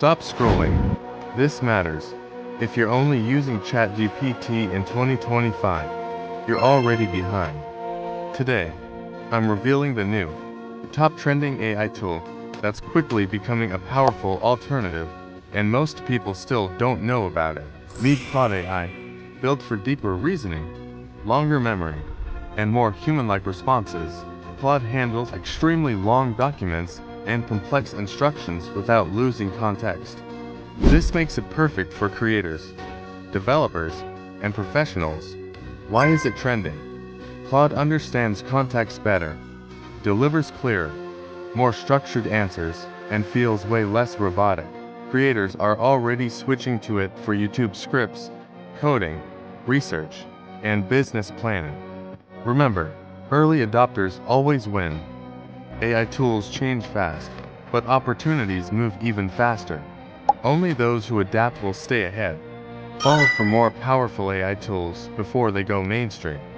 Stop scrolling. This matters. If you're only using ChatGPT in 2025, you're already behind. Today, I'm revealing the new, top trending AI tool that's quickly becoming a powerful alternative, and most people still don't know about it. Meet Claude AI, built for deeper reasoning, longer memory, and more human-like responses. Claude handles extremely long documents and complex instructions without losing context. This makes it perfect for creators, developers, and professionals. Why is it trending? Claude understands context better, delivers clearer, more structured answers, and feels way less robotic. Creators are already switching to it for YouTube scripts, coding, research, and business planning. Remember, early adopters always win. AI tools change fast, but opportunities move even faster. Only those who adapt will stay ahead. Follow for more powerful AI tools before they go mainstream.